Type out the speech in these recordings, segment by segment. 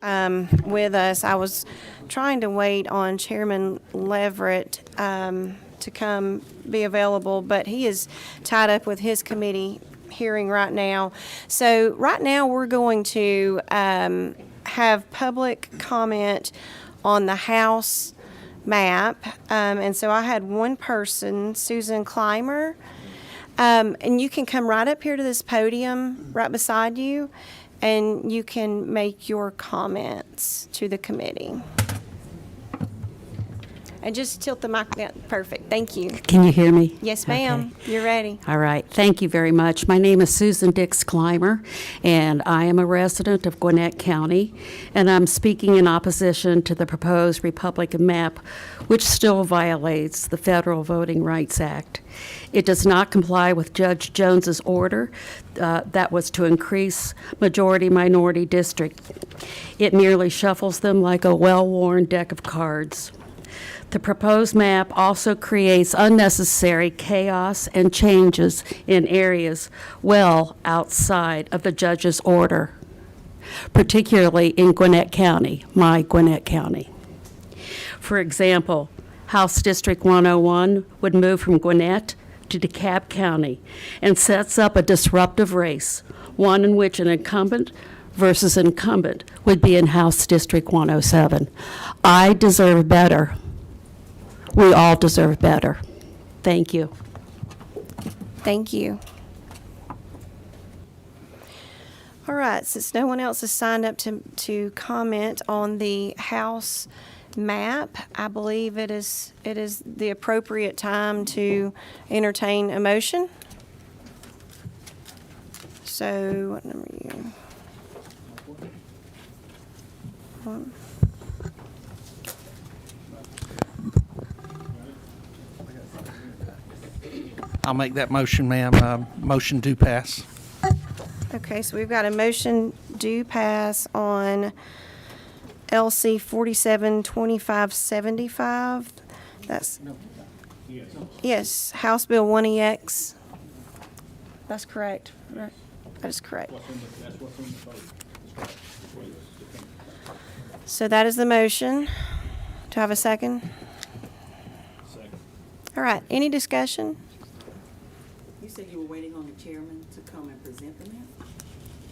With us. I was trying to wait on Chairman Leverett to come be available, but he is tied up with his committee hearing right now. So right now we're going to have public comment on the House map. And so I had one person, Susan Clymer, and you can come right up here to this podium right beside you, and you can make your comments to the committee. And just tilt the mic down. Perfect. Thank you. Can you hear me? Yes, ma'am. Okay. You're ready. All right. Thank you very much. My name is Susan Dix Clymer, and I am a resident of Gwinnett County, and I'm speaking in opposition to the proposed Republican map, which still violates the Federal Voting Rights Act. It does not comply with Judge Jones's order that was to increase majority-minority district. It merely shuffles them like a well-worn deck of cards. The proposed map also creates unnecessary chaos and changes in areas well outside of the judge's order, particularly in Gwinnett County, my Gwinnett County. For example, House District 101 would move from Gwinnett to DeKalb County and sets up a disruptive race, one in which an incumbent versus incumbent would be in House District 107. I deserve better. We all deserve better. Thank you. Thank you. All right, since no one else has signed up to comment on the House map, I believe it is the appropriate time to entertain a motion. So, what number are you? One. I'll make that motion, ma'am. Motion do pass. Okay, so we've got a motion do pass on LC 472575. That's, yes, House Bill 1EX. That's correct, right? That is correct. So that is the motion. Do I have a second? Second. All right, any discussion? You said you were waiting on the chairman to come and present the map?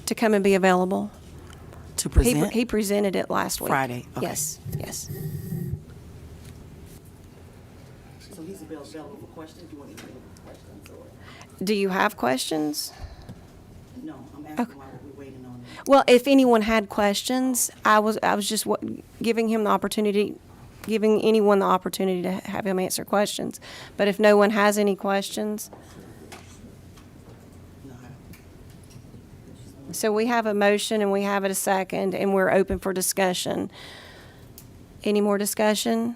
To come and be available? To present? He presented it last week. Friday, okay. Yes, yes. So he's available for questions? Do you want to available for questions or? Do you have questions? No, I'm asking why we're waiting on it. Well, if anyone had questions, I was just giving anyone the opportunity to have him answer questions. But if no one has any questions, No, I don't. so we have a motion and we have it a second, and we're open for discussion. Any more discussion?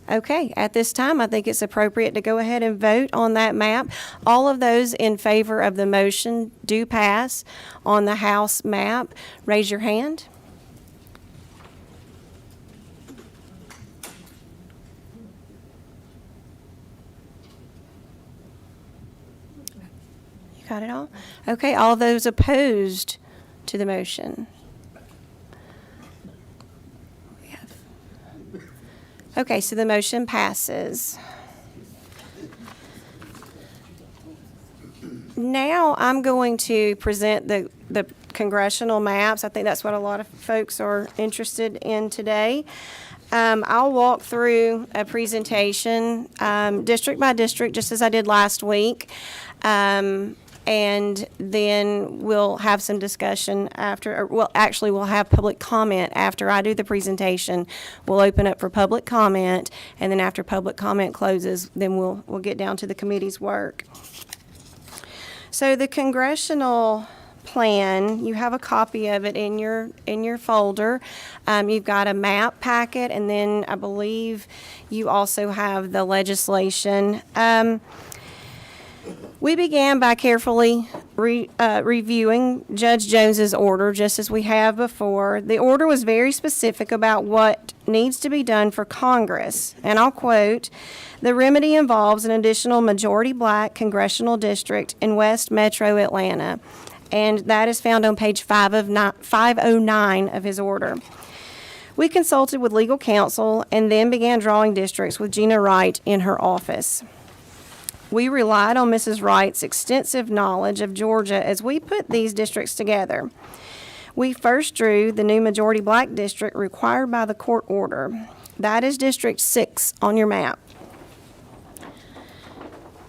Okay, at this time, I think it's appropriate to go ahead and vote on that map. All of those in favor of the motion do pass on the House map. Raise your hand. You got it all? Okay, all those opposed to the motion? Okay, so the motion passes. Now I'm going to present the congressional maps. I think that's what a lot of folks are interested in today. I'll walk through a presentation district by district, just as I did last week. And then we'll have some discussion after, we'll have public comment after I do the presentation. We'll open up for public comment, and then after public comment closes, then we'll get down to the committee's work. So the congressional plan, you have a copy of it in your folder. You've got a map packet, and then I believe you also have the legislation. We began by carefully reviewing Judge Jones's order, just as we have before. The order was very specific about what needs to be done for Congress, and I'll quote, "The remedy involves an additional majority black congressional district in West Metro Atlanta. and that is found on page 509 of his order. We consulted with legal counsel and then began drawing districts with Gina Wright in her office. We relied on Mrs. Wright's extensive knowledge of Georgia as we put these districts together. We first drew the new majority black district required by the court order. That is District 6 on your map.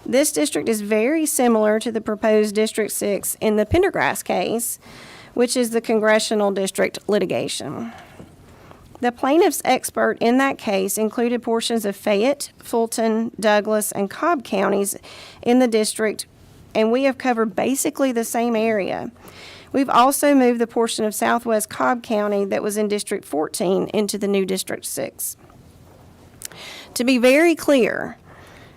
This district is very similar to the proposed District 6 in the Pendergrass case, which is the congressional district litigation. The plaintiff's expert in that case included portions of Fayette, Fulton, Douglas, and Cobb counties in the district, and we have covered basically the same area. We've also moved the portion of southwest Cobb County that was in District 14 into the new District 6. To be very clear,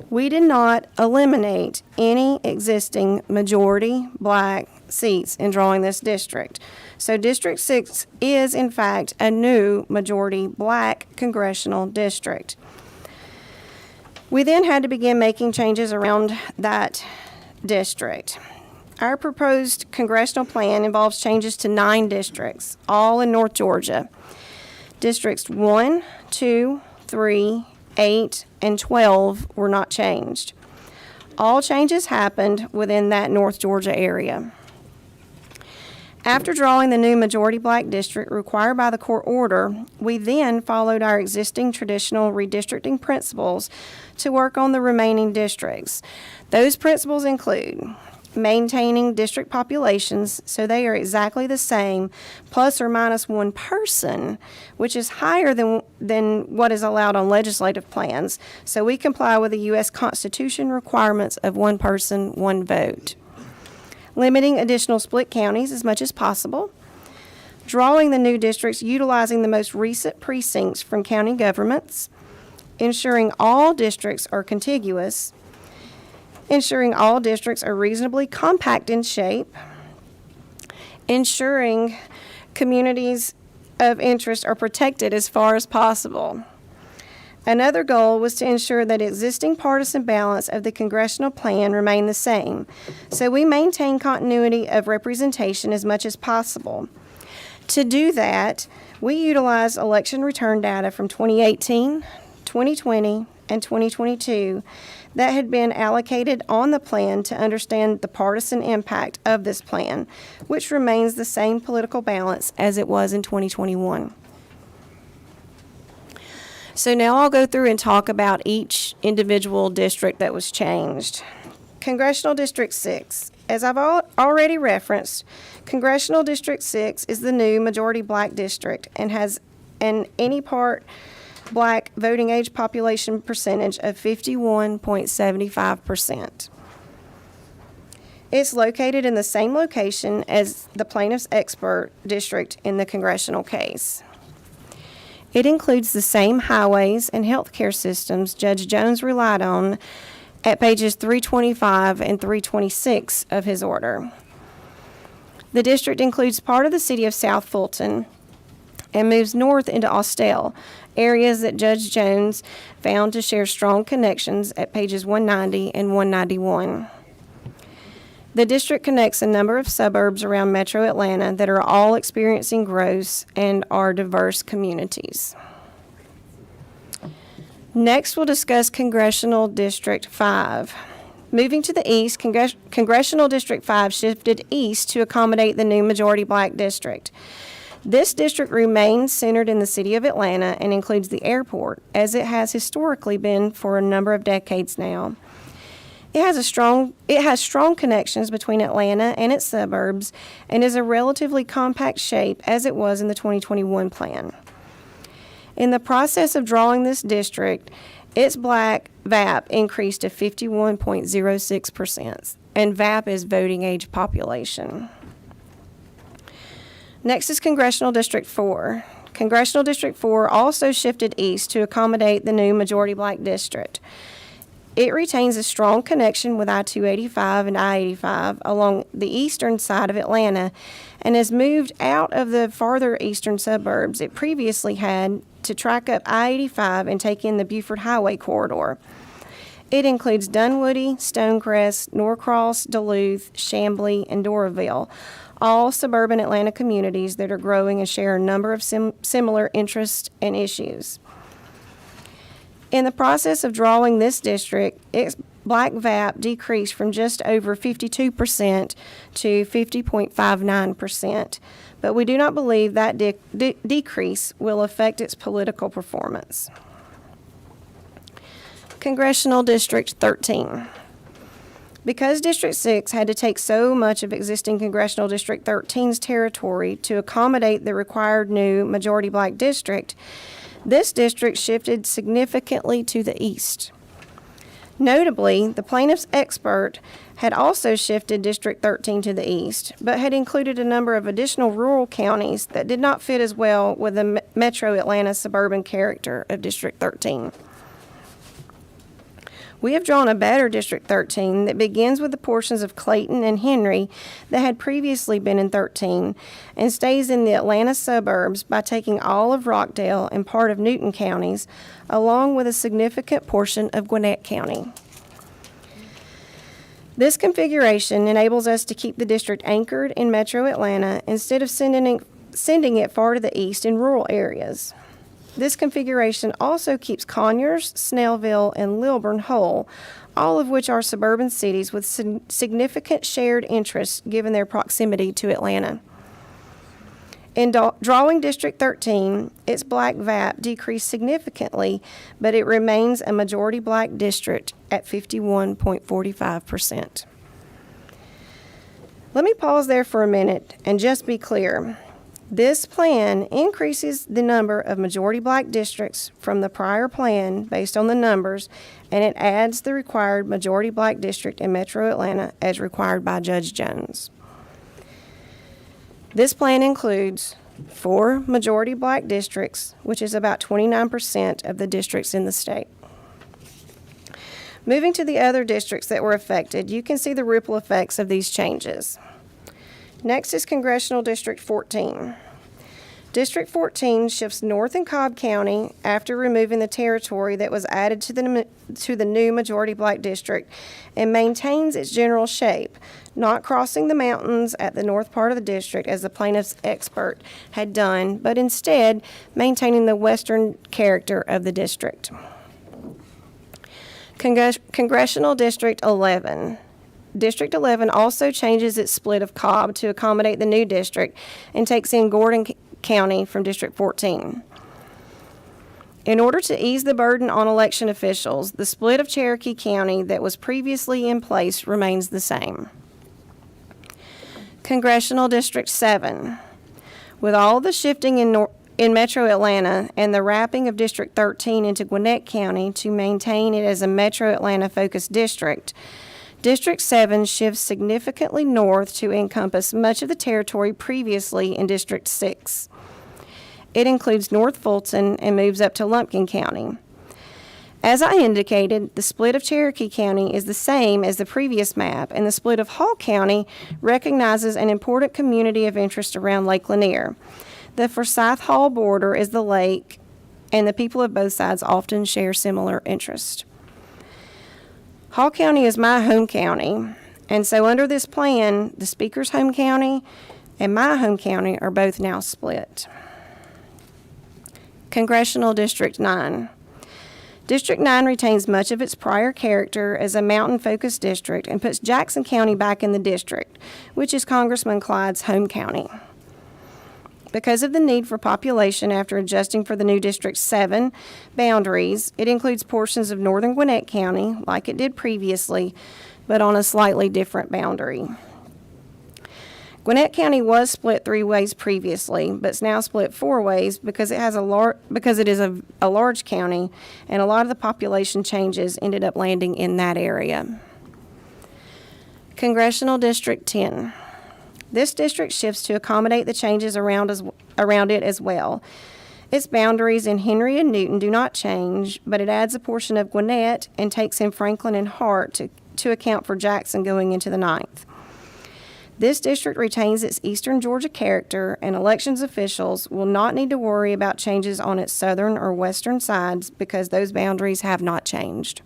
we did not eliminate any existing majority black seats in drawing this district. So District 6 is, in fact, a new majority black congressional district. We then had to begin making changes around that district. Our proposed congressional plan involves changes to 9 districts, all in North Georgia. Districts 1, 2, 3, 8, and 12 were not changed. All changes happened within that North Georgia area. After drawing the new majority black district required by the court order, we then followed our existing traditional redistricting principles to work on the remaining districts. Those principles include maintaining district populations so they are exactly the same, plus or minus 1 person, which is higher than what is allowed on legislative plans. So we comply with the U.S. Constitution requirements of 1 person, 1 vote. Limiting additional split counties as much as possible. Drawing the new districts utilizing the most recent precincts from county governments. Ensuring all districts are contiguous. Ensuring all districts are reasonably compact in shape. Ensuring communities of interest are protected as far as possible. Another goal was to ensure that existing partisan balance of the congressional plan remained the same, so we maintain continuity of representation as much as possible. To do that, we utilized election return data from 2018, 2020, and 2022 that had been allocated on the plan to understand the partisan impact of this plan, which remains the same political balance as it was in 2021. So now I'll go through and talk about each individual district that was changed. Congressional District 6. As I've already referenced, Congressional District 6 is the new majority black district and has an any part black voting age population percentage of 51.75%. It's located in the same location as the plaintiff's expert district in the congressional case. It includes the same highways and healthcare systems Judge Jones relied on at pages 325 and 326 of his order. The district includes part of the city of South Fulton and moves north into Austell, areas that Judge Jones found to share strong connections at pages 190 and 191. The district connects a number of suburbs around Metro Atlanta that are all experiencing growth and are diverse communities. Next, we'll discuss Congressional District 5. Moving to the east, Congressional District 5 shifted east to accommodate the new majority black district. This district remains centered in the city of Atlanta and includes the airport, as it has historically been for a number of decades now. It has strong connections between Atlanta and its suburbs and is a relatively compact shape as it was in the 2021 plan. In the process of drawing this district, its black VAP increased to 51.06%, and VAP is voting age population. Next is Congressional District 4. Congressional District 4 also shifted east to accommodate the new majority black district. It retains a strong connection with I-285 and I-85 along the eastern side of Atlanta and has moved out of the farther eastern suburbs it previously had to track up I-85 and take in the Buford Highway corridor. It includes Dunwoody, Stonecrest, Norcross, Duluth, Chamblee, and Doraville, all suburban Atlanta communities that are growing and share a number of similar interests and issues. In the process of drawing this district, its black VAP decreased from just over 52% to 50.59%, but we do not believe that decrease will affect its political performance. Congressional District 13. Because District 6 had to take so much of existing Congressional District 13's territory to accommodate the required new majority black district, this district shifted significantly to the east. Notably, the plaintiff's expert had also shifted District 13 to the east, but had included a number of additional rural counties that did not fit as well with the metro Atlanta suburban character of District 13. We have drawn a better District 13 that begins with the portions of Clayton and Henry that had previously been in 13 and stays in the Atlanta suburbs by taking all of Rockdale and part of Newton counties, along with a significant portion of Gwinnett County. This configuration enables us to keep the district anchored in metro Atlanta instead of sending it far to the east in rural areas. This configuration also keeps Conyers, Snellville, and Lilburn whole, all of which are suburban cities with significant shared interests given their proximity to Atlanta. In drawing District 13, its black VAP decreased significantly, but it remains a majority black district at 51.45%. Let me pause there for a minute and just be clear. This plan increases the number of majority black districts from the prior plan based on the numbers, and it adds the required majority black district in Metro Atlanta as required by Judge Jones. This plan includes 4 majority black districts, which is about 29% of the districts in the state. Moving to the other districts that were affected, you can see the ripple effects of these changes. Next is Congressional District 14. District 14 shifts north in Cobb County after removing the territory that was added to the new majority black district and maintains its general shape, not crossing the mountains at the north part of the district as the plaintiff's expert had done, but instead maintaining the western character of the district. Congressional District 11. District 11 also changes its split of Cobb to accommodate the new district and takes in Gordon County from District 14. In order to ease the burden on election officials, the split of Cherokee County that was previously in place remains the same. Congressional District 7. With all the shifting in Metro Atlanta and the wrapping of District 13 into Gwinnett County to maintain it as a Metro Atlanta-focused district, District 7 shifts significantly north to encompass much of the territory previously in District 6. It includes North Fulton and moves up to Lumpkin County. As I indicated, the split of Cherokee County is the same as the previous map, and the split of Hall County recognizes an important community of interest around Lake Lanier. The Forsyth-Hall border is the lake, and the people of both sides often share similar interests. Hall County is my home county, and so under this plan, the Speaker's home county and my home county are both now split. Congressional District 9. District 9 retains much of its prior character as a mountain-focused district and puts Jackson County back in the district, which is Congressman Clyde's home county. Because of the need for population after adjusting for the new District 7 boundaries, it includes portions of northern Gwinnett County, like it did previously, but on a slightly different boundary. Gwinnett County was split 3 ways previously, but it's now split 4 ways because it is a large county, and a lot of the population changes ended up landing in that area. Congressional District 10. This district shifts to accommodate the changes around it as well. Its boundaries in Henry and Newton do not change, but it adds a portion of Gwinnett and takes in Franklin and Hart to account for Jackson going into the 9th. This district retains its eastern Georgia character, and elections officials will not need to worry about changes on its southern or western sides because those boundaries have not changed.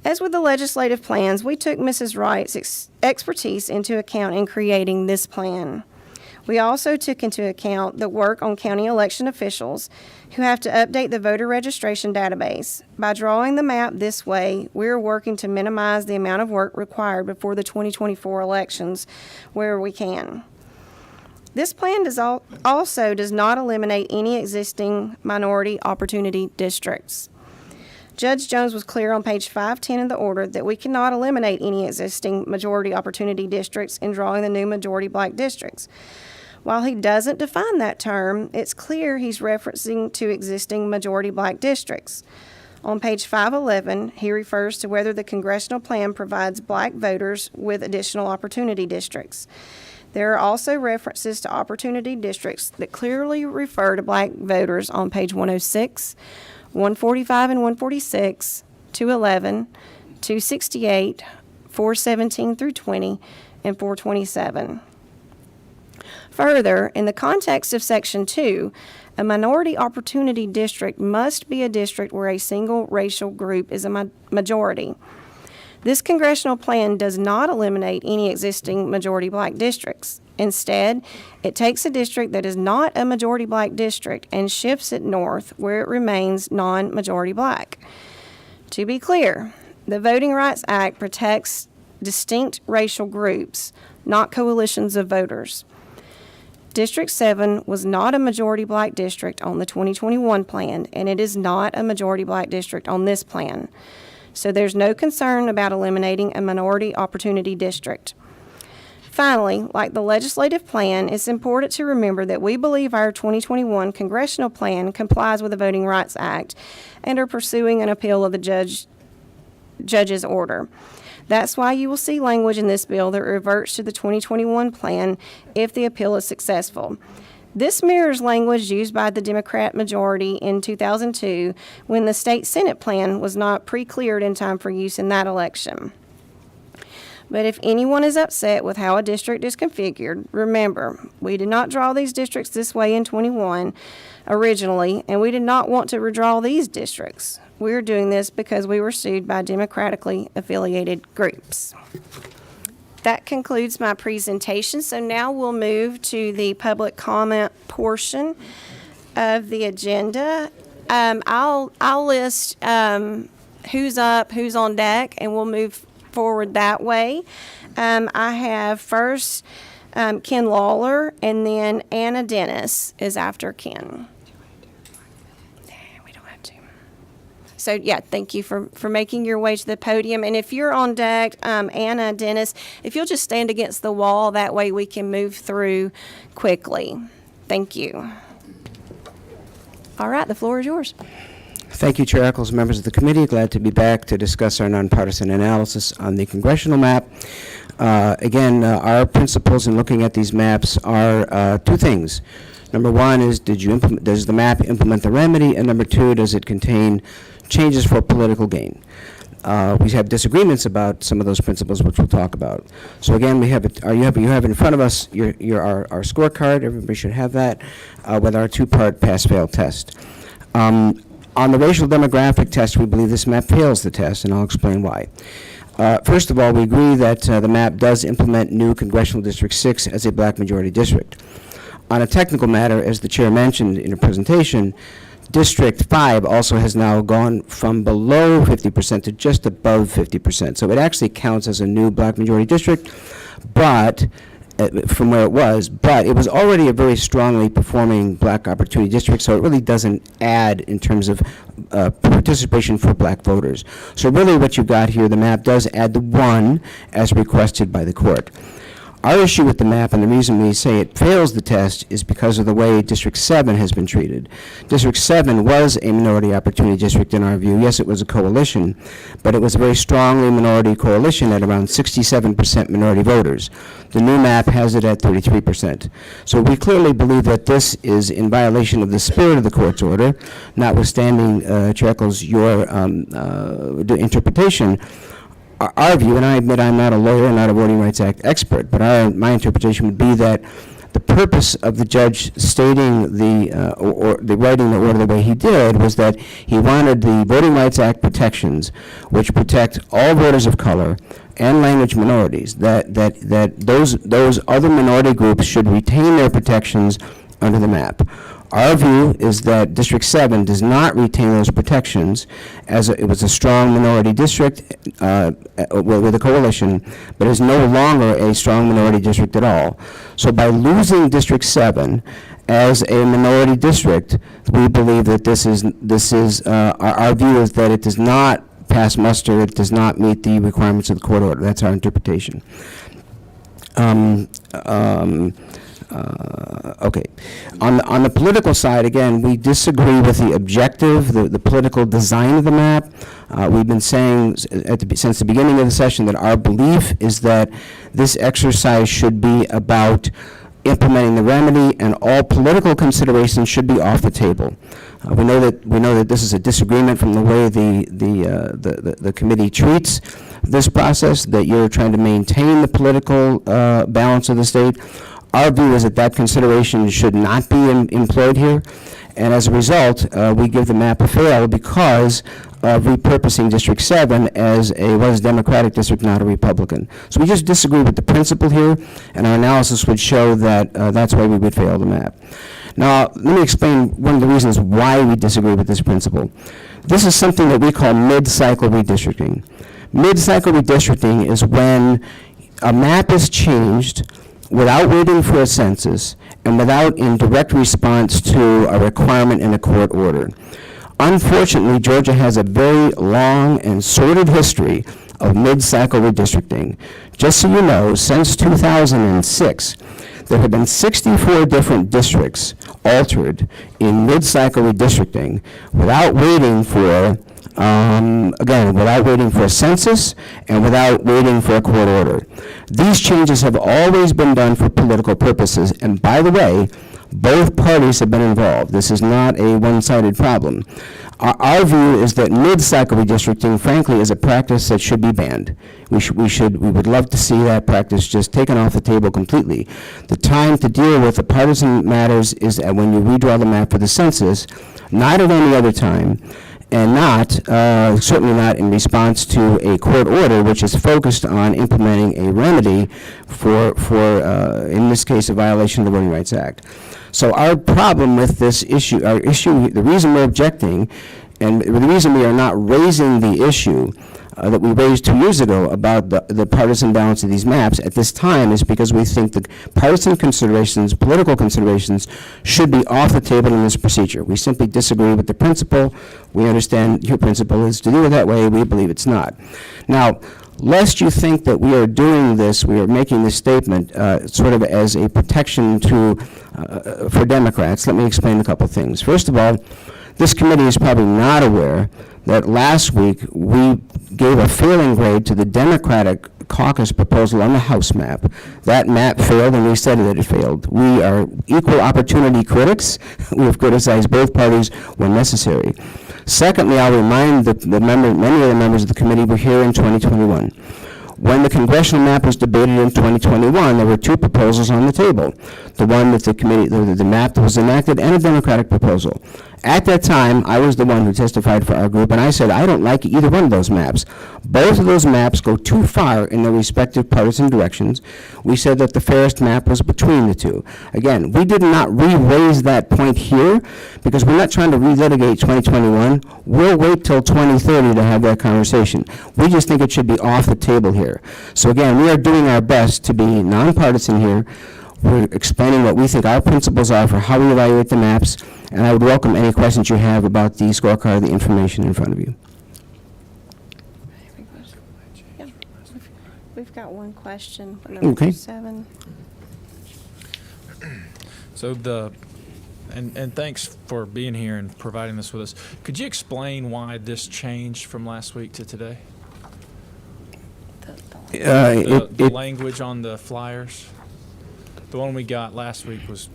As with the legislative plans, we took Mrs. Wright's expertise into account in creating this plan. We also took into account the work on county election officials who have to update the voter registration database. By drawing the map this way, we're working to minimize the amount of work required before the 2024 elections where we can. This plan also does not eliminate any existing minority opportunity districts. Judge Jones was clear on page 510 of the order that we cannot eliminate any existing majority opportunity districts in drawing the new majority black districts. While he doesn't define that term, it's clear he's referencing to existing majority black districts. On page 511, he refers to whether the congressional plan provides black voters with additional opportunity districts. There are also references to opportunity districts that clearly refer to black voters on page 106, 145 and 146, 211, 268, 417 through 20, and 427. Further, in the context of Section 2, a minority opportunity district must be a district where a single racial group is a majority. This congressional plan does not eliminate any existing majority black districts. Instead, it takes a district that is not a majority black district and shifts it north where it remains non-majority black. To be clear, the Voting Rights Act protects distinct racial groups, not coalitions of voters. District 7 was not a majority black district on the 2021 plan, and it is not a majority black district on this plan. So there's no concern about eliminating a minority opportunity district. Finally, like the legislative plan, it's important to remember that we believe our 2021 congressional plan complies with the Voting Rights Act and are pursuing an appeal of the judge's order. That's why you will see language in this bill that reverts to the 2021 plan if the appeal is successful. This mirrors language used by the Democrat majority in 2002 when the state Senate plan was not pre-cleared in time for use in that election. But if anyone is upset with how a district is configured, remember, we did not draw these districts this way in 21 originally, and we did not want to redraw these districts. We're doing this because we were sued by democratically affiliated groups. That concludes my presentation. So now we'll move to the public comment portion of the agenda. I'll list who's up, who's on deck, and we'll move forward that way. I have first Ken Lawler, and then Anna Dennis is after Ken. We don't have to. So yeah, thank you for making your way to the podium. And if you're on deck, Anna Dennis, if you'll just stand against the wall, that way we can move through quickly. Thank you. All right, the floor is yours. Thank you, Chair Eccles, members of the committee. Glad to be back to discuss our nonpartisan analysis on the congressional map. Again, our principles in looking at these maps are two things. Number one is, does the map implement the remedy? And number two, does it contain changes for political gain? We have disagreements about some of those principles, which we'll talk about. So again, we have you have in front of us our scorecard. Everybody should have that with our two-part pass-fail test. On the racial demographic test, we believe this map fails the test, and I'll explain why. First of all, we agree that the map does implement new Congressional District 6 as a black majority district. On a technical matter, as the chair mentioned in her presentation, District 5 also has now gone from below 50% to just above 50%. So it actually counts as a new black majority district, but from where it was already a very strongly performing black opportunity district, so it really doesn't add in terms of participation for black voters. So really what you've got here, the map does add the 1 as requested by the court. Our issue with the map, and the reason we say it fails the test, is because of the way District 7 has been treated. District 7 was a minority opportunity district in our view. Yes, it was a coalition, but it was a very strongly minority coalition at around 67% minority voters. The new map has it at 33%. So we clearly believe that this is in violation of the spirit of the court's order, notwithstanding, Chair Eccles, your interpretation. Our view, and I admit I'm not a lawyer, not a Voting Rights Act expert, but my interpretation would be that the purpose of the judge stating the writing the order the way he did was that he wanted the Voting Rights Act protections, which protect all voters of color and language minorities, that those other minority groups should retain their protections under the map. Our view is that District 7 does not retain those protections, as it was a strong minority district with a coalition, but is no longer a strong minority district at all. So by losing District 7 as a minority district, we believe that our view is that it does not pass muster, it does not meet the requirements of the court order. That's our interpretation. Okay. On the political side, again, we disagree with the objective, the political design of the map. We've been saying since the beginning of the session that our belief is that this exercise should be about implementing the remedy, and all political considerations should be off the table. We know that this is a disagreement from the way the committee treats this process, that you're trying to maintain the political balance of the state. Our view is that consideration should not be employed here, and as a result, we give the map a fail because of repurposing District 7 as a Democratic district, not a Republican. So we just disagree with the principle here, and our analysis would show that that's why we would fail the map. Now, let me explain one of the reasons why we disagree with this principle. This is something that we call mid-cycle redistricting. Mid-cycle redistricting is when a map is changed without waiting for a census and without in direct response to a requirement in a court order. Unfortunately, Georgia has a very long and sordid history of mid-cycle redistricting. Just so you know, since 2006, there have been 64 different districts altered in mid-cycle redistricting without waiting for, again, without waiting for a census and without waiting for a court order. These changes have always been done for political purposes, and by the way, both parties have been involved. This is not a one-sided problem. Our view is that mid-cycle redistricting, frankly, is a practice that should be banned. We would love to see that practice just taken off the table completely. The time to deal with the partisan matters is when you redraw the map for the census, not at any other time, and certainly not in response to a court order which is focused on implementing a remedy for in this case, a violation of the Voting Rights Act. So our problem with this issue, the reason we're objecting, and the reason we are not raising the issue that we raised 2 years ago about the partisan balance of these maps at this time is because we think the partisan considerations, political considerations, should be off the table in this procedure. We simply disagree with the principle. We understand your principle is to do it that way. We believe it's not. Now, lest you think that we are doing this, we are making this statement sort of as a protection for Democrats, let me explain a couple things. First of all, this committee is probably not aware that last week we gave a failing grade to the Democratic caucus proposal on the House map. That map failed, and we said that it failed. We are equal opportunity critics. We have criticized both parties when necessary. Secondly, I'll remind many of the members of the committee were here in 2021. When the congressional map was debated in 2021, there were two proposals on the table. The one that the map that was enacted, and a Democratic proposal. At that time, I was the one who testified for our group, and I said I don't like either one of those maps. Both of those maps go too far in their respective partisan directions. We said that the fairest map was between the two. Again, we did not re-raise that point here because we're not trying to relitigate 2021. We'll wait till 2030 to have that conversation. We just think it should be off the table here. So again, we are doing our best to be nonpartisan here. We're explaining what we think our principles are for how we evaluate the maps, and I would welcome any questions you have about the scorecard, the information in front of you. Yeah. We've got one question. Okay. 7. So and thanks for being here and providing this with us. Could you explain why this changed from last week to today? The language on the flyers? The one we got last week was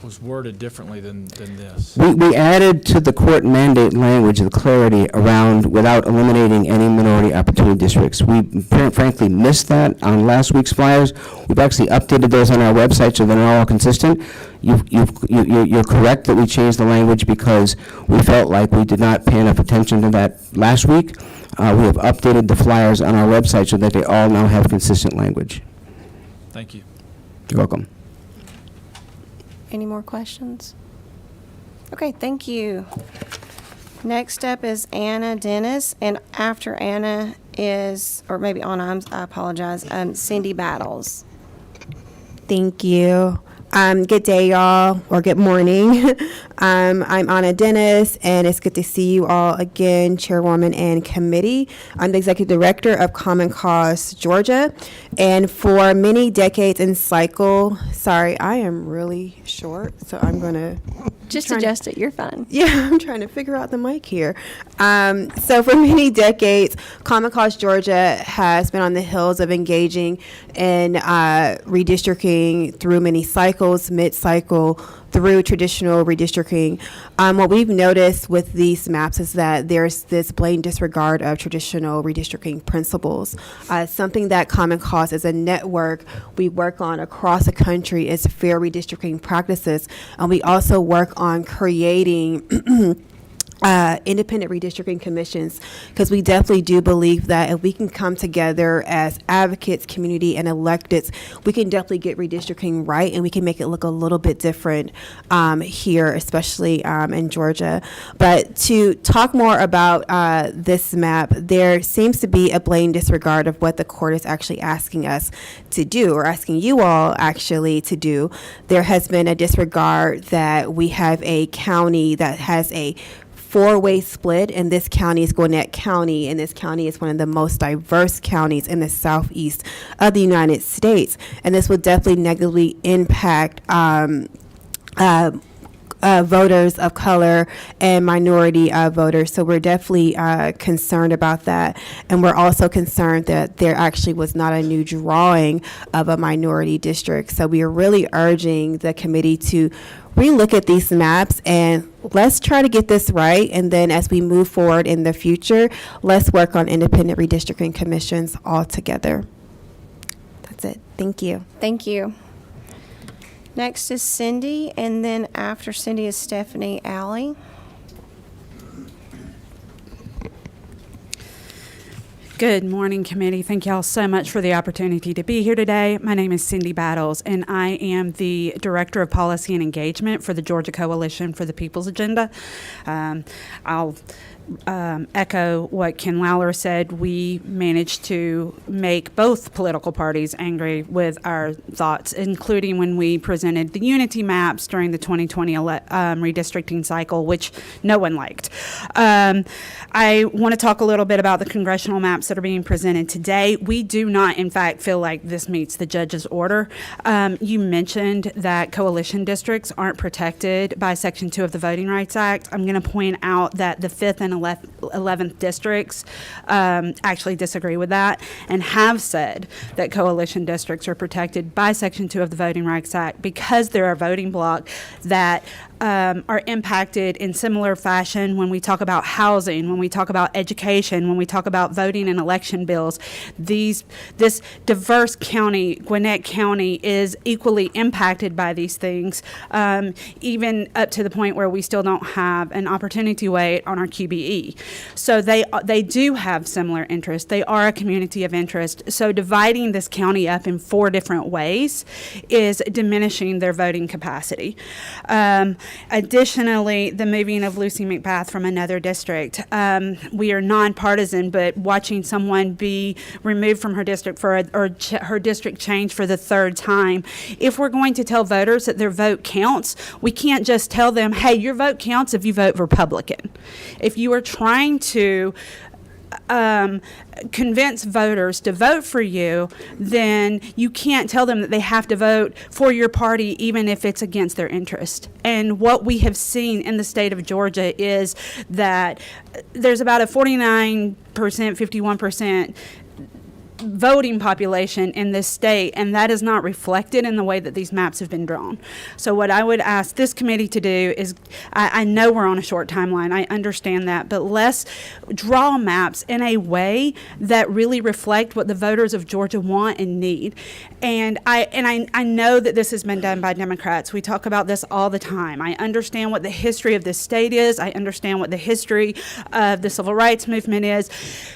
was worded differently than this. We added to the court mandate language the clarity around without eliminating any minority opportunity districts. We frankly missed that on last week's flyers. We've actually updated those on our website so they're all consistent. You're correct that we changed the language because we felt like we did not pay enough attention to that last week. We have updated the flyers on our website so that they all now have consistent language. Thank you. You're welcome. Any more questions? Okay, thank you. Next up is Anna Dennis, and after Anna is, or maybe Anna, I apologize, Cindy Battles. Thank you. Good day, y'all, or good morning. I'm Anna Dennis, and it's good to see you all again, Chairwoman and Committee. I'm the Executive Director of Common Cause Georgia, and for many decades in cycle, sorry, I am really short, so I'm going to Just adjust it, you're fine. Yeah, I'm trying to figure out the mic here. So for many decades, Common Cause Georgia has been on the hills of engaging in redistricting through many cycles, mid-cycle, through traditional redistricting. What we've noticed with these maps is that there's this blatant disregard of traditional redistricting principles. Something that Common Cause as a network we work on across the country is fair redistricting practices, and we also work on creating independent redistricting commissions, because we definitely do believe that if we can come together as advocates, community, and electeds, we can definitely get redistricting right, and we can make it look a little bit different here, especially in Georgia. But to talk more about this map, there seems to be a blatant disregard of what the court is actually asking us to do, or asking you all actually to do. There has been a disregard that we have a county that has a four-way split, and this county is Gwinnett County, and this county is one of the most diverse counties in the southeast of the United States, and this will definitely negatively impact voters of color and minority voters. So we're definitely concerned about that, and we're also concerned that there actually was not a new drawing of a minority district. So we are really urging the committee to relook at these maps, and let's try to get this right. And then as we move forward in the future, let's work on independent redistricting commissions all together. That's it. Thank you. Thank you. Next is Cindy, and then after Cindy is Stephanie Alley. Good morning, committee. Thank y'all so much for the opportunity to be here today. My name is Cindy Battles, and I am the Director of Policy and Engagement for the Georgia Coalition for the People's Agenda. I'll echo what Ken Lawler said. We managed to make both political parties angry with our thoughts, including when we presented the unity maps during the 2020 redistricting cycle, which no one liked. I want to talk a little bit about the congressional maps that are being presented today. We do not, in fact, feel like this meets the judge's order. You mentioned that coalition districts aren't protected by Section 2 of the Voting Rights Act. I'm going to point out that the 5th and 11th districts actually disagree with that and have said that coalition districts are protected by Section 2 of the Voting Rights Act because they're a voting bloc that are impacted in similar fashion when we talk about housing, when we talk about education, when we talk about voting and election bills. This diverse county, Gwinnett County, is equally impacted by these things, even up to the point where we still don't have an opportunity weight on our QBE. So they do have similar interests. They are a community of interest. So dividing this county up in 4 different ways is diminishing their voting capacity. Additionally, the moving of Lucy McBath from another district. We are nonpartisan, but watching someone be removed from her district her district changed for the 3rd time. If we're going to tell voters that their vote counts, we can't just tell them, hey, your vote counts if you vote Republican. If you are trying to convince voters to vote for you, then you can't tell them that they have to vote for your party even if it's against their interest. And what we have seen in the state of Georgia is that there's about a 49%, 51% voting population in this state, and that is not reflected in the way that these maps have been drawn. So what I would ask this committee to do is, I know we're on a short timeline, I understand that, but let's draw maps in a way that really reflect what the voters of Georgia want and need. And I know that this has been done by Democrats. We talk about this all the time. I understand what the history of this state is. I understand what the history of the civil rights movement is.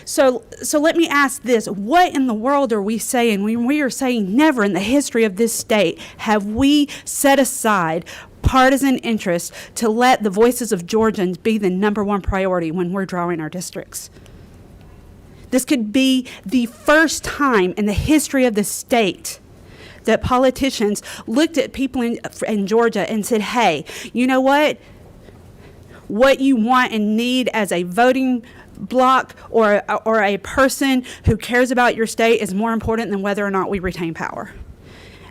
So let me ask this. What in the world are we saying when we are saying never in the history of this state have we set aside partisan interest to let the voices of Georgians be the number one priority when we're drawing our districts? This could be the first time in the history of the state that politicians looked at people in Georgia and said, hey, you know what? What you want and need as a voting bloc or a person who cares about your state is more important than whether or not we retain power.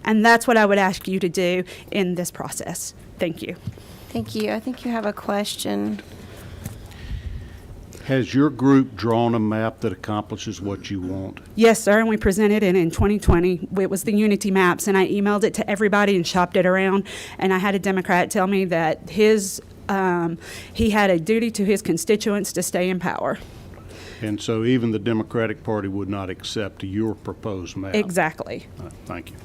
And that's what I would ask you to do in this process. Thank you. Thank you. I think you have a question. Has your group drawn a map that accomplishes what you want? Yes, sir, and we presented it in 2020. It was the Unity Maps, and I emailed it to everybody and shopped it around, and I had a Democrat tell me that he had a duty to his constituents to stay in power. And so even the Democratic Party would not accept your proposed map? Exactly. Thank you.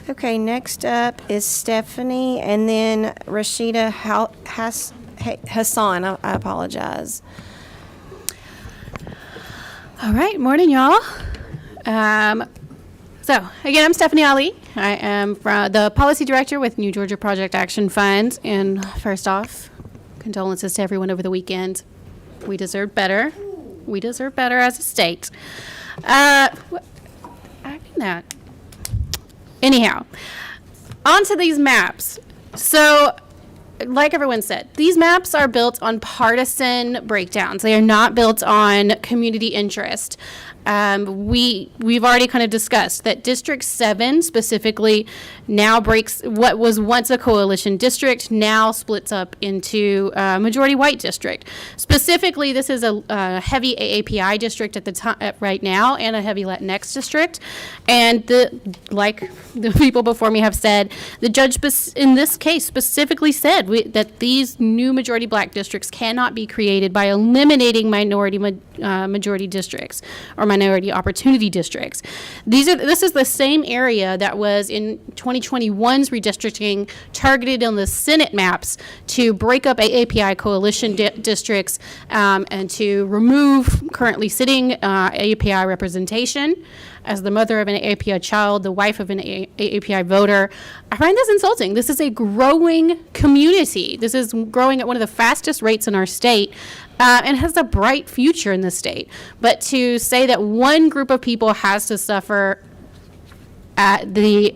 Okay, next up is Stephanie, and then Rashida Hassan. I apologize. All right, morning, y'all. So, again, I'm Stephanie Ali. I am the policy director with New Georgia Project Action Fund. And first off, condolences to everyone over the weekend. We deserve better. We deserve better as a state. I mean that. Anyhow, on to these maps. So, like everyone said, these maps are built on partisan breakdowns. They are not built on community interest. We've already kind of discussed that District 7 specifically now breaks what was once a coalition district, now splits up into a majority white district. Specifically, this is a heavy AAPI district at the time right now, and a heavy Latinx district. And like the people before me have said, the judge in this case specifically said that these new majority black districts cannot be created by eliminating minority majority districts or minority opportunity districts. This is the same area that was in 2021's redistricting targeted on the Senate maps to break up AAPI coalition districts and to remove currently sitting AAPI representation. As the mother of an AAPI child, the wife of an AAPI voter, I find this insulting. This is a growing community. This is growing at one of the fastest rates in our state and has a bright future in the state. But to say that one group of people has to suffer at the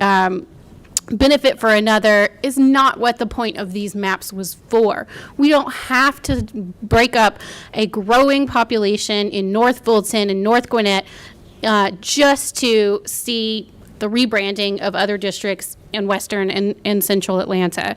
benefit for another is not what the point of these maps was for. We don't have to break up a growing population in North Fulton and North Gwinnett just to see the rebranding of other districts in Western and Central Atlanta.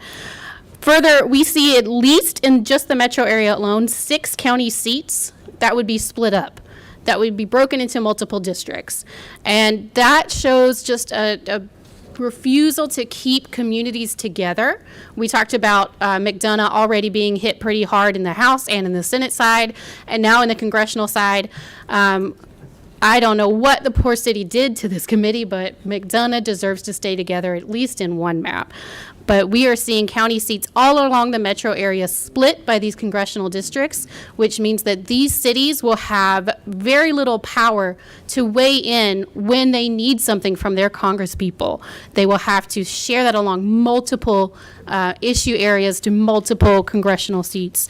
Further, we see at least in just the metro area alone, 6 county seats that would be split up, that would be broken into multiple districts. And that shows just a refusal to keep communities together. We talked about McDonough already being hit pretty hard in the House and in the Senate side, and now in the congressional side. I don't know what the poor city did to this committee, but McDonough deserves to stay together at least in one map. But we are seeing county seats all along the metro area split by these congressional districts, which means that these cities will have very little power to weigh in when they need something from their congresspeople. They will have to share that along multiple issue areas to multiple congressional seats.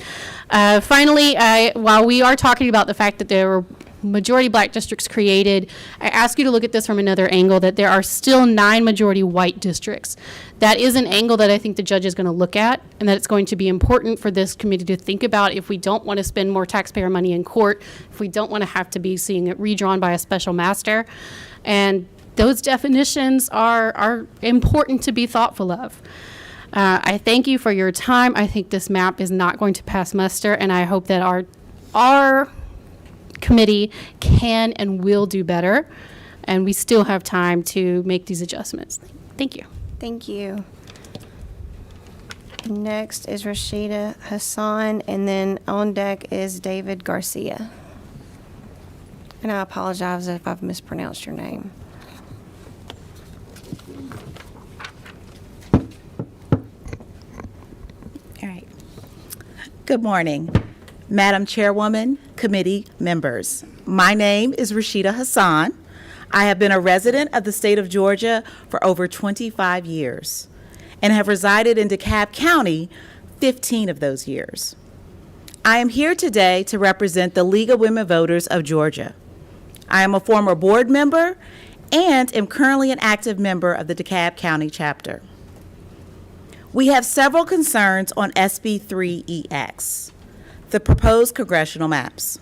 Finally, while we are talking about the fact that there were majority black districts created, I ask you to look at this from another angle, that there are still 9 majority white districts. That is an angle that I think the judge is going to look at, and that it's going to be important for this committee to think about if we don't want to spend more taxpayer money in court, if we don't want to have to be seeing it redrawn by a special master. And those definitions are important to be thoughtful of. I thank you for your time. I think this map is not going to pass muster, and I hope that our committee can and will do better, and we still have time to make these adjustments. Thank you. Thank you. Next is Rashida Hassan, and then on deck is David Garcia. And I apologize if I've mispronounced your name. All right. Good morning, Madam Chairwoman, committee members. My name is Rashida Hassan. I have been a resident of the state of Georgia for over 25 years and have resided in DeKalb County 15 of those years. I am here today to represent the League of Women Voters of Georgia. I am a former board member and am currently an active member of the DeKalb County chapter. We have several concerns on SB 3EX, the proposed congressional maps.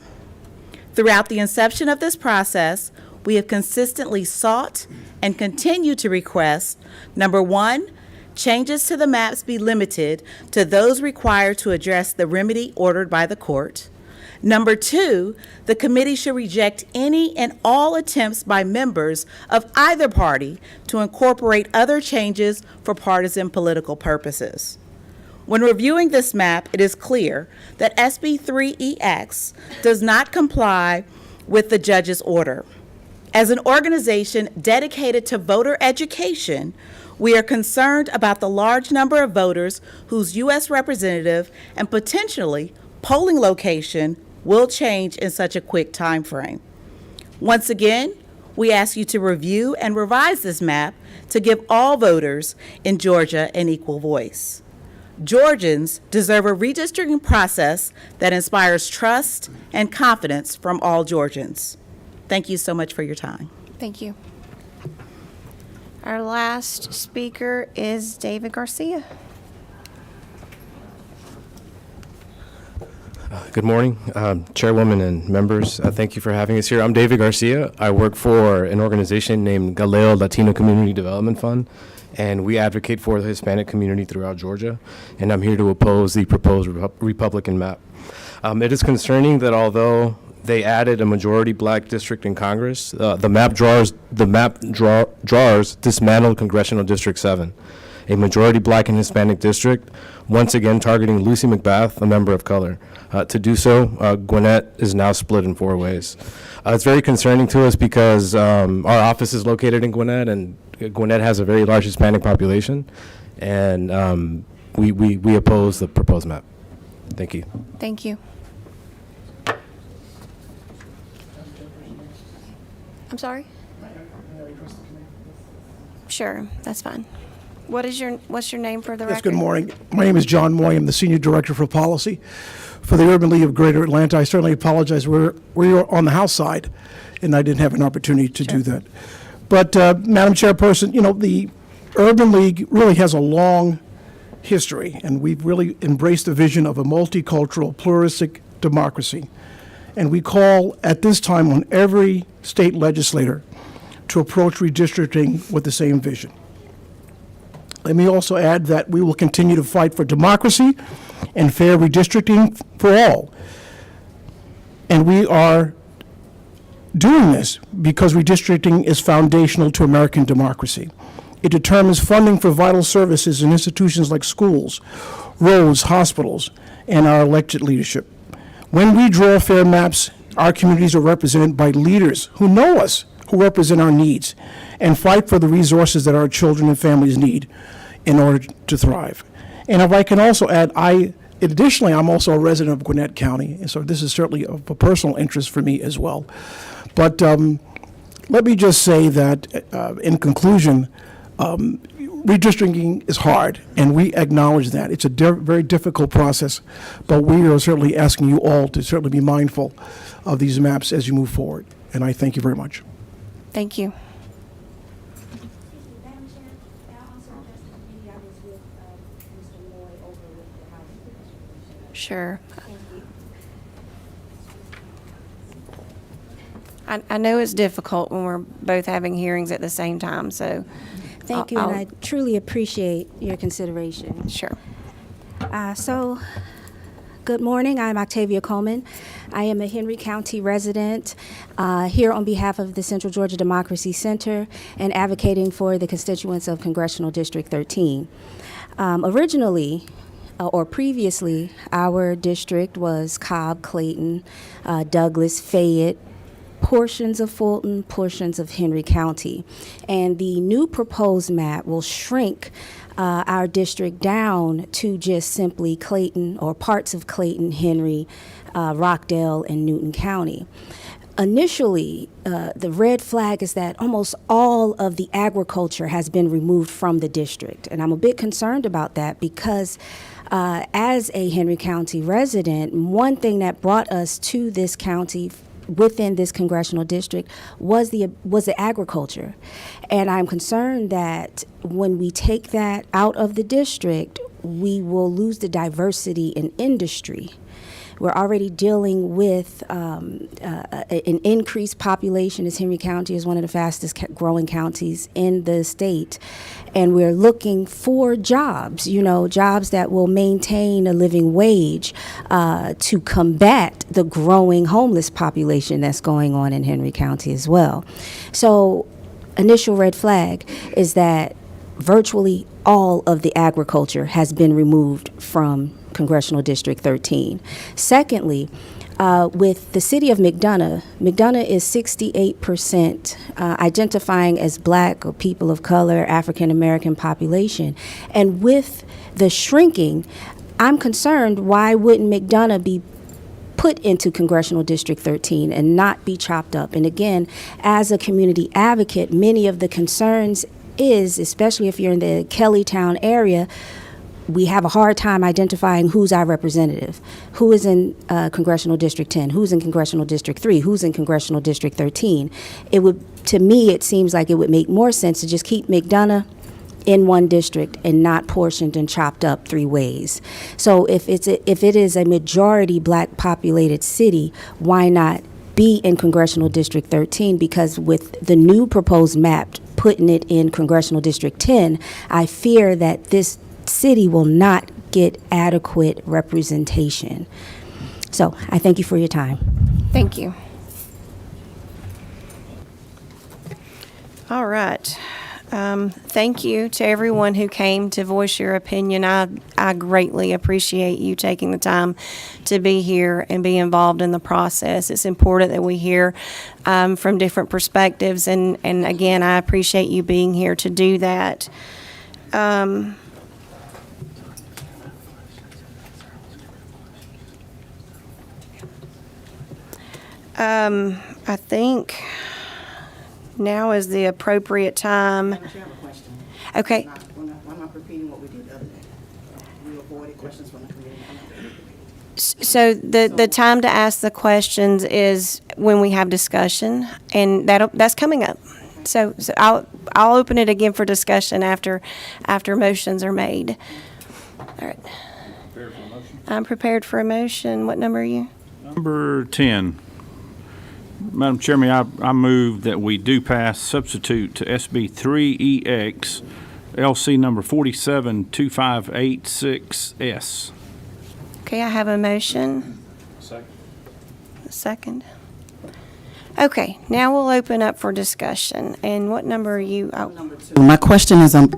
Throughout the inception of this process, we have consistently sought and continue to request, number one, changes to the maps be limited to those required to address the remedy ordered by the court. Number two, the committee should reject any and all attempts by members of either party to incorporate other changes for partisan political purposes. When reviewing this map, it is clear that SB 3EX does not comply with the judge's order. As an organization dedicated to voter education, we are concerned about the large number of voters whose U.S. representative and potentially polling location will change in such a quick time frame. Once again, we ask you to review and revise this map to give all voters in Georgia an equal voice. Georgians deserve a redistricting process that inspires trust and confidence from all Georgians. Thank you so much for your time. Thank you. Our last speaker is David Garcia. Good morning, Chairwoman and members. Thank you for having us here. I'm David Garcia. I work for an organization named Galileo Latino Community Development Fund, and we advocate for the Hispanic community throughout Georgia, and I'm here to oppose the proposed Republican map. It is concerning that although they added a majority black district in Congress, the map drawers dismantled Congressional District 7, a majority black and Hispanic district, once again targeting Lucy McBath, a member of color. To do so, Gwinnett is now split in 4 ways. It's very concerning to us because our office is located in Gwinnett, and Gwinnett has a very large Hispanic population, and we oppose the proposed map. Thank you. Thank you. I'm sorry? Sure, that's fine. What's your name for the record? Yes, good morning. My name is John Moy. I'm the Senior Director for Policy for the Urban League of Greater Atlanta. I certainly apologize. We're on the House side, and I didn't have an opportunity to do that. But, Madam Chairperson, you know, the Urban League really has a long history, and we've really embraced the vision of a multicultural, pluralistic democracy. And we call, at this time, on every state legislator to approach redistricting with the same vision. Let me also add that we will continue to fight for democracy and fair redistricting for all. And we are doing this because redistricting is foundational to American democracy. It determines funding for vital services in institutions like schools, roads, hospitals, and our elected leadership. When we draw fair maps, our communities are represented by leaders who know us, who represent our needs, and fight for the resources that our children and families need in order to thrive. And if I can also add, additionally, I'm also a resident of Gwinnett County, and so this is certainly of a personal interest for me as well. But let me just say that, in conclusion, redistricting is hard, and we acknowledge that. It's a very difficult process, but we are certainly asking you all to certainly be mindful of these maps as you move forward. And I thank you very much. Thank you. Sure. I know it's difficult when we're both having hearings at the same time, so. Thank you, and I truly appreciate your consideration. Sure. So Good morning. I'm Octavia Coleman. I am a Henry County resident here on behalf of the Central Georgia Democracy Center and advocating for the constituents of Congressional District 13. Originally, or previously, our district was Cobb, Clayton, Douglas, Fayette, portions of Fulton, portions of Henry County. And the new proposed map will shrink our district down to just simply Clayton or parts of Clayton, Henry, Rockdale, and Newton County. Initially, the red flag is that almost all of the agriculture has been removed from the district. And I'm a bit concerned about that because as a Henry County resident, one thing that brought us to this county within this congressional district was the agriculture. And I'm concerned that when we take that out of the district, we will lose the diversity in industry. We're already dealing with an increased population, as Henry County is one of the fastest growing counties in the state. And we're looking for jobs, jobs that will maintain a living wage to combat the growing homeless population that's going on in Henry County as well. So, initial red flag is that virtually all of the agriculture has been removed from Congressional District 13. Secondly, with the city of McDonough is 68% identifying as Black or people of color, African American population. And with the shrinking, I'm concerned, why wouldn't McDonough be put into Congressional District 13 and not be chopped up? And again, as a community advocate, many of the concerns is, especially if you're in the Kellytown area, we have a hard time identifying who's our representative, who is in Congressional District 10, who's in Congressional District 3, who's in Congressional District 13. To me, it seems like it would make more sense to just keep McDonough in one district and not portioned and chopped up three ways. So if it is a majority Black populated city, why not be in Congressional District 13? Because with the new proposed map putting it in Congressional District 10, I fear that this city will not get adequate representation. So I thank you for your time. Thank you. All right. Thank you to everyone who came to voice your opinion. I greatly appreciate you taking the time to be here and be involved in the process. It's important that we hear from different perspectives, and again, I appreciate you being here to do that. I think now is the appropriate time. I have a question. Okay. I'm not repeating what we did the other day. We avoided questions from the committee. So the time to ask the questions is when we have discussion, and that's coming up. So I'll open it again for discussion after motions are made. All right. I'm prepared for a motion. What number are you? Number 10. Madam Chairman, I move that we do pass substitute to SB 3EX, LC number 472586S. Okay, I have a motion. Second. Okay, now we'll open up for discussion. And what number are you? Oh. My question is on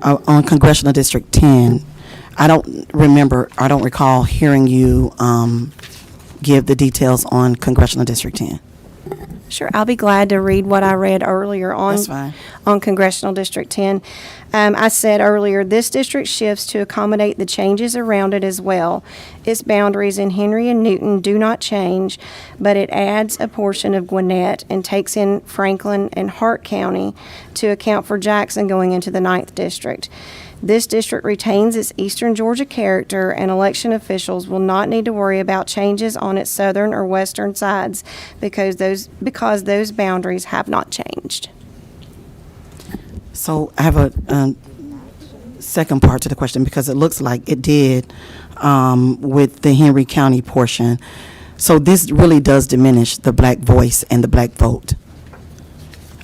Congressional District 10. I don't recall hearing you give the details on Congressional District 10. Sure, I'll be glad to read what I read earlier on Congressional District 10. I said earlier, this district shifts to accommodate the changes around it as well. Its boundaries in Henry and Newton do not change, but it adds a portion of Gwinnett and takes in Franklin and Hart County to account for Jackson going into the 9th District. This district retains its eastern Georgia character, and election officials will not need to worry about changes on its southern or western sides because those boundaries have not changed. So I have a second part to the question, because it looks like it did with the Henry County portion. So this really does diminish the Black voice and the Black vote.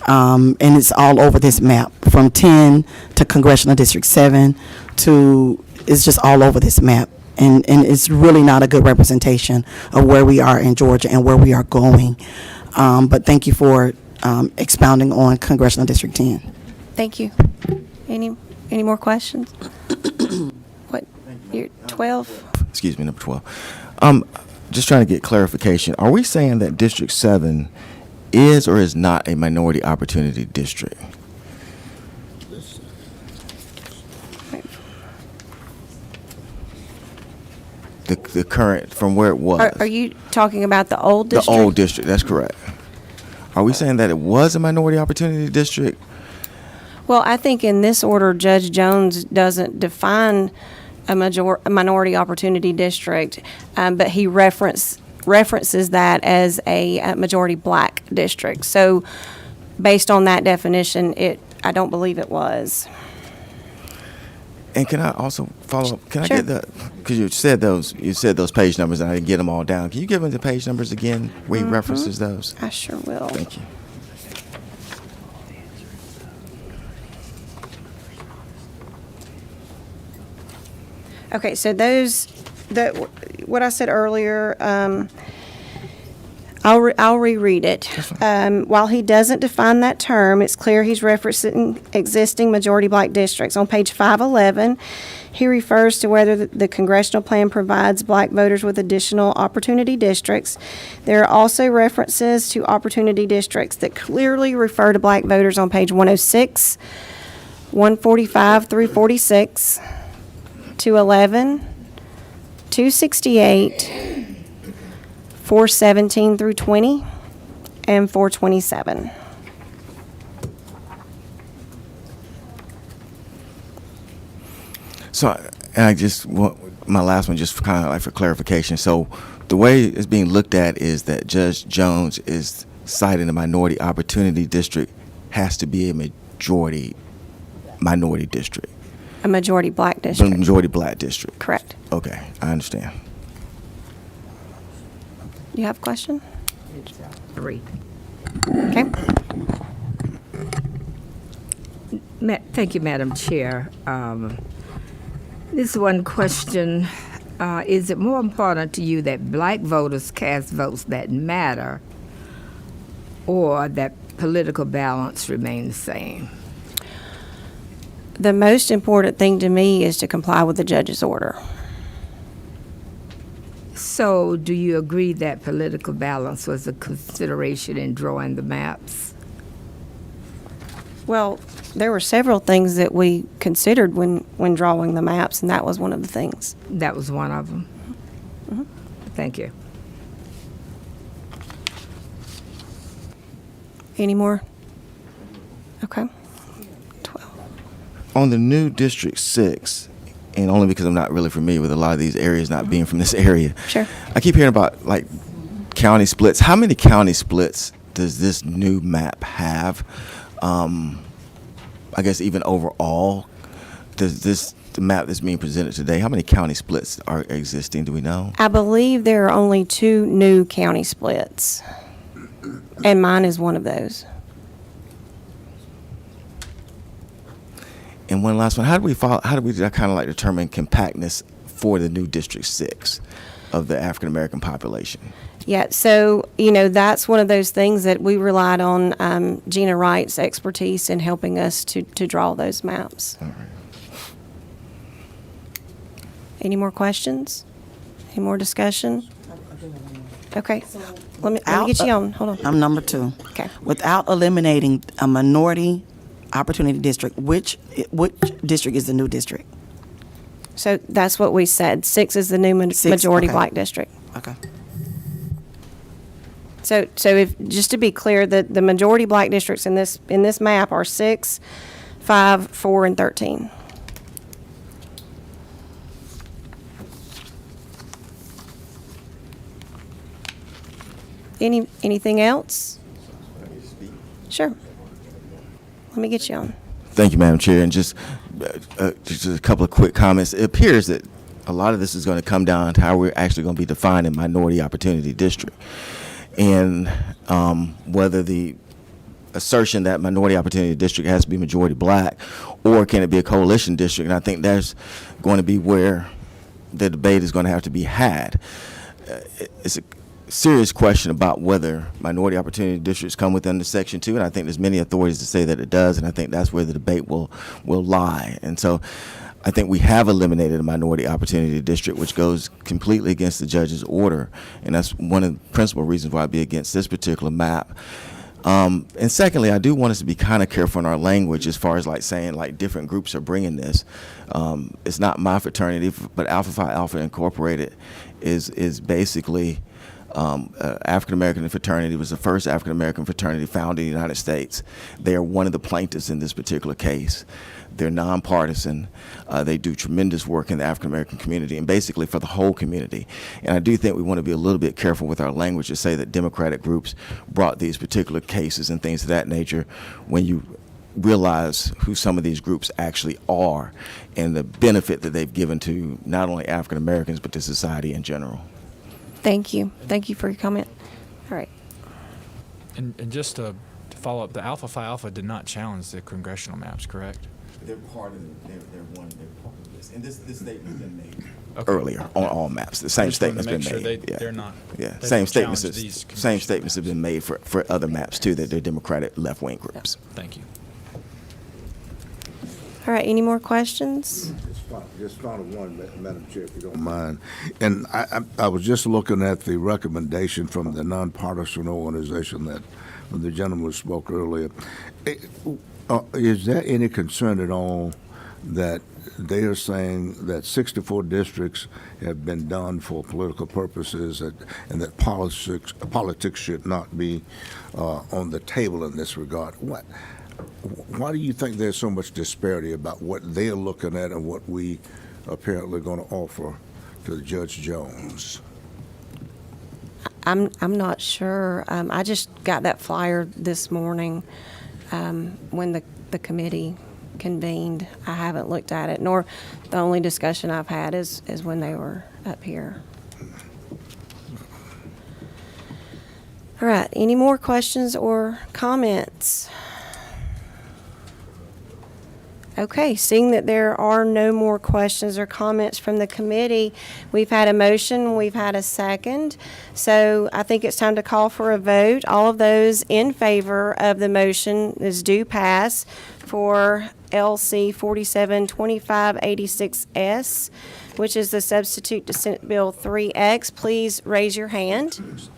And it's all over this map, from 10 to Congressional District 7 to, it's just all over this map. And it's really not a good representation of where we are in Georgia and where we are going. But thank you for expounding on Congressional District 10. Thank you. Any more questions? What, you're 12? Excuse me, number 12. Just trying to get clarification. Are we saying that District 7 is or is not a minority opportunity district? The current, from where it was. Are you talking about the old district? The old district, that's correct. Are we saying that it was a minority opportunity district? Well, I think in this order, Judge Jones doesn't define a minority opportunity district, but he references that as a majority black district. So based on that definition, I don't believe it was. And can I also follow up? Can Sure. I get because you said those page numbers and I didn't get them all down. Can you give me the page numbers again where he references those? I sure will. Thank you. Okay, so what I said earlier, I'll reread it. While he doesn't define that term, it's clear he's referencing existing majority black districts. On page 511, he refers to whether the congressional plan provides black voters with additional opportunity districts. There are also references to opportunity districts that clearly refer to black voters on page 106, 145 through 46, 211, 268, 417 through 20, and 427. So, and I just want my last one, just kind of like for clarification. So, the way it's being looked at is that Judge Jones is citing the minority opportunity district has to be a majority minority district. A majority black district. A majority black district. Correct. Okay, I understand. You have a question? 3. Okay. Thank you, Madam Chair. This one question, is it more important to you that black voters cast votes that matter or that political balance remain the same? The most important thing to me is to comply with the judge's order. So do you agree that political balance was a consideration in drawing the maps? Well, there were several things that we considered when drawing the maps, and that was one of the things. That was one of them? Mm-hmm. Thank you. Any more? Okay. 12. On the new District 6, and only because I'm not really familiar with a lot of these areas, not being from this area. Sure. I keep hearing about like county splits. How many county splits does this new map have? I guess even overall, the map that's being presented today, how many county splits are existing? Do we know? I believe there are only 2 new county splits, and mine is one of those. And one last one. How do we kind of like determine compactness for the new District 6 of the African American population? Yeah, so, that's one of those things that we relied on Gina Wright's expertise in helping us to draw those maps. All right. Any more questions? Any more discussion? Okay, let me get you on. Hold on. I'm number 2. Okay. Without eliminating a minority opportunity district, which district is the new district? So that's what we said. 6 is the new majority okay. black district. Okay. So if, just to be clear, the majority black districts in this map are 6, 5, 4, and 13. Anything else? Sure. Let me get you on. Thank you, Madam Chair. And just a couple of quick comments. It appears that a lot of this is going to come down to how we're actually going to be defining minority opportunity district. And whether the assertion that minority opportunity district has to be majority black, or can it be a coalition district? And I think that's going to be where the debate is going to have to be had. It's a serious question about whether minority opportunity districts come within the Section 2, and I think there's many authorities to say that it does, and I think that's where the debate will lie. And so I think we have eliminated a minority opportunity district, which goes completely against the judge's order, and that's one of the principal reasons why I'd be against this particular map. And secondly, I do want us to be kind of careful in our language as far as like saying like different groups are bringing this. It's not my fraternity, but Alpha Phi Alpha Incorporated is basically African American fraternity. It was the first African American fraternity founded in the United States. They are one of the plaintiffs in this particular case. They're nonpartisan. They do tremendous work in the African American community and basically for the whole community. And I do think we want to be a little bit careful with our language to say that Democratic groups brought these particular cases and things of that nature when you realize who some of these groups actually are and the benefit that they've given to not only African Americans but to society in general. Thank you. Thank you for your comment. All right. And just to follow up, the Alpha Phi Alpha did not challenge the congressional maps, correct? They're part of part of this. And this statement's been made Okay. earlier on all maps. The same Just wanted to statement's been make sure made. they're not. Yeah, they same don't statements. challenge these Same statements have been made for other maps too. That they're Democratic left-wing groups. Thank you. All right, any more questions? Just final one, Madam Chair, if you don't mind. And I was just looking at the recommendation from the nonpartisan organization that the gentleman spoke earlier. Is there any concern at all that they are saying that 64 districts have been done for political purposes and that politics should not be on the table in this regard? Why do you think there's so much disparity about what they're looking at and what we apparently going to offer to Judge Jones? I'm not sure. I just got that flyer this morning when the committee convened. I haven't looked at it, nor the only discussion I've had is when they were up here. All right, any more questions or comments? Okay, seeing that there are no more questions or comments from the committee, we've had a motion, we've had a second, so I think it's time to call for a vote. All of those in favor of the motion is do pass for LC 472586S, which is the substitute to Senate Bill 3X. Please raise your hand.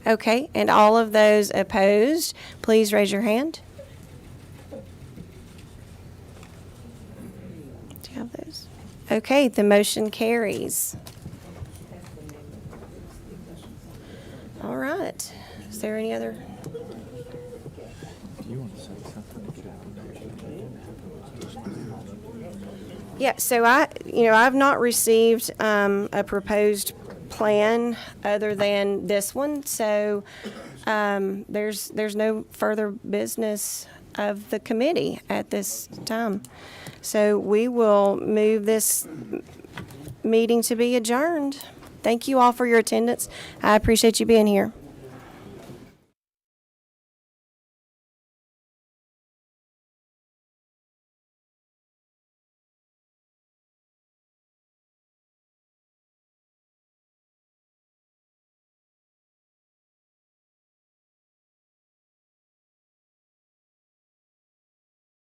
Okay, and all of those opposed, please raise your hand. Do you have those? Okay, the motion carries. All right. Is there any other? Yeah, so I've not received a proposed plan other than this one, so there's no further business of the committee at this time. So we will move this meeting to be adjourned. Thank you all for your attendance. I appreciate you being here.